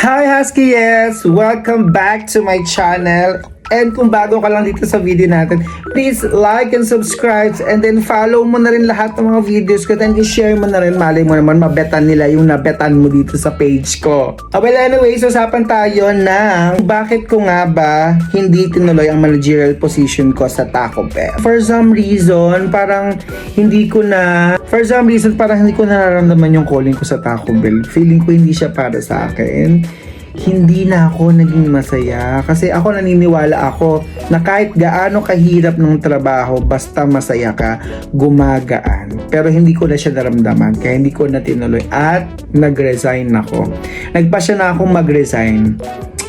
Hi Huskies! Welcome back to my channel. And kung bago ka lang dito sa video natin, please like and subscribe and then follow mo na rin lahat ng mga videos ko and i-share mo na rin. Malay mo naman mabetan nila yung nabetan mo dito sa page ko. Well anyways, usapan tayo ng bakit ko nga ba hindi tinuloy ang managerial position ko sa Taco Bell. For some reason, parang hindi ko nararamdaman yung calling ko sa Taco Bell. Feeling ko hindi siya para sa akin. Hindi na ako naging masaya kasi ako naniniwala ako na kahit gaano kahirap ng trabaho basta masaya ka, gumagaan. Pero hindi ko na siya naramdaman kaya hindi ko na tinuloy at nag-resign ako. Nagpasya na akong mag-resign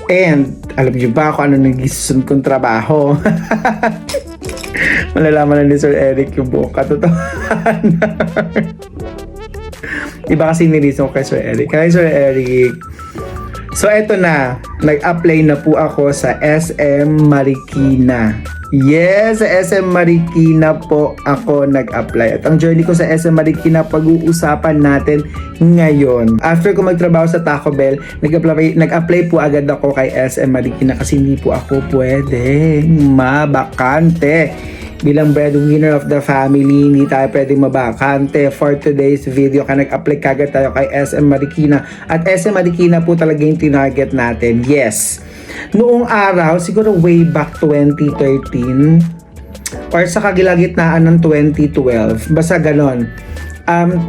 and alam niyo ba kung ano nagisusun kong trabaho? Malalaman na ni Sir Eric yung buong katotohanan. Iba kasi nilison ko kay Sir Eric. Kay Sir Eric, so eto na, nag-apply na po ako sa SM Marikina. Yes, sa SM Marikina po ako nag-apply. At ang journey ko sa SM Marikina, pag-uusapan natin ngayon. After ko magtrabaho sa Taco Bell, nag-apply po agad ako kay SM Marikina kasi hindi po ako pwede mabakante. Bilang breadwinner of the family, hindi tayo pwedeng mabakante. For today's video, nag-apply kagad tayo kay SM Marikina. At SM Marikina po talaga yung tinarget natin. Yes. Noong araw, siguro way back 2013 or sa kagilagitnaan ng 2012. Basta ganon.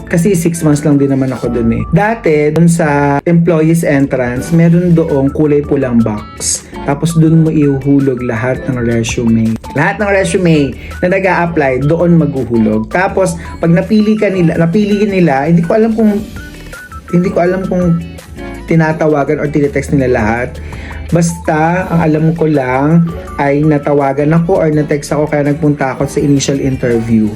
Kasi 6 months lang din naman ako dun eh. Dati, dun sa employees entrance, meron doong kulay pulang box. Tapos dun mo ihuhulog lahat ng resume. Lahat ng resume na nag-a-apply, doon maghuhulog. Tapos, pag napili nila, hindi ko alam kung tinatawagan or tinetext nila lahat. Basta, ang alam ko lang ay natawagan ako or natext ako kaya nagpunta ako sa initial interview.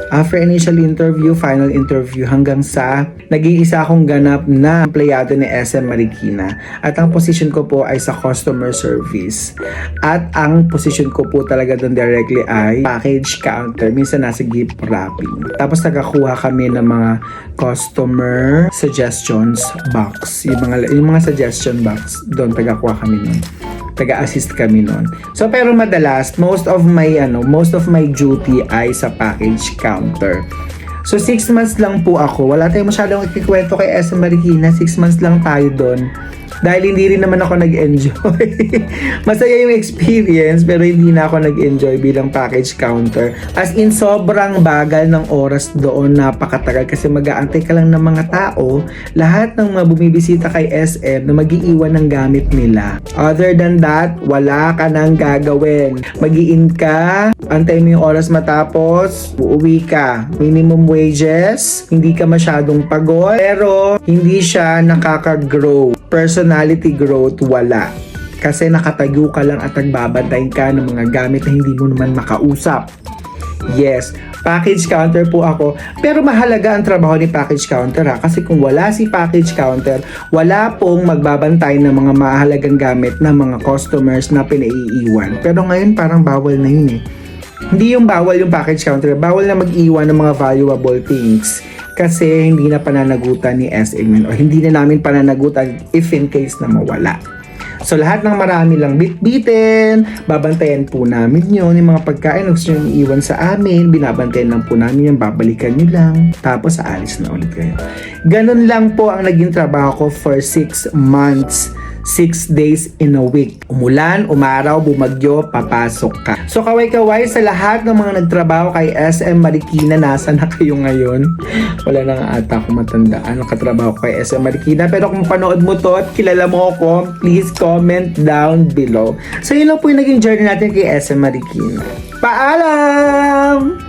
After initial interview, final interview, hanggang sa nag-iisa akong ganap na empleyado ni SM Marikina. At ang position ko po ay sa customer service. At ang position ko po talaga doon directly ay package counter. Minsan nasa gift wrapping. Tapos nagkakuha kami ng mga customer suggestions box. Yung mga suggestion box, doon tagakuha kami nun. Taga-assist kami nun. So pero madalas most of my duty ay sa package counter. So 6 months lang po ako. Wala tayong masyadong ikikwento kay SM Marikina. 6 months lang tayo doon. Dahil hindi rin naman ako nag-enjoy. Masaya yung experience pero hindi na ako nag-enjoy bilang package counter. As in sobrang bagal ng oras doon, napakatagal kasi mag-aantay ka lang ng mga tao, lahat ng mga bumibisita kay SM na mag-iiwan ng gamit nila. Other than that, wala ka nang gagawin. Mag-i-in ka, antay mo yung oras matapos, uuwi ka. Minimum wages, hindi ka masyadong pagod, pero hindi siya nakaka-grow. Personality growth, wala. Kasi nakatayo ka lang at nagbabantay ka ng mga gamit na hindi mo naman makausap. Yes, package counter po ako. Pero mahalaga ang trabaho ni package counter ha. Kasi kung wala si package counter, wala pong magbabantay ng mga mahalagang gamit ng mga customers na pinaiiwan. Pero ngayon parang bawal na yun eh. Hindi yung bawal yung package counter, bawal na mag-iwan ng mga valuable things. Kasi hindi na pananagutan ni SM o hindi na namin pananagutan if in case na mawala. So lahat ng marami lang bitbitin, babantayan po namin yun. Yung mga pagkain na gusto nyo iiwan sa amin, binabantayan lang po namin yung babalikan nyo lang. Tapos aalis na ulit kayo. Ganun lang po ang naging trabaho ko for 6 months. 6 days in a week. Umulan, umaraw, bumagyo, papasok ka. So kaway-kaway sa lahat ng mga nagtrabaho kay SM Marikina, nasa na kayo ngayon? Wala na nga ata akong matandaan ang katrabaho ko kay SM Marikina. Pero kung panood mo to at kilala mo ako, please comment down below. So yun lang po yung naging journey natin kay SM Marikina. Paalam!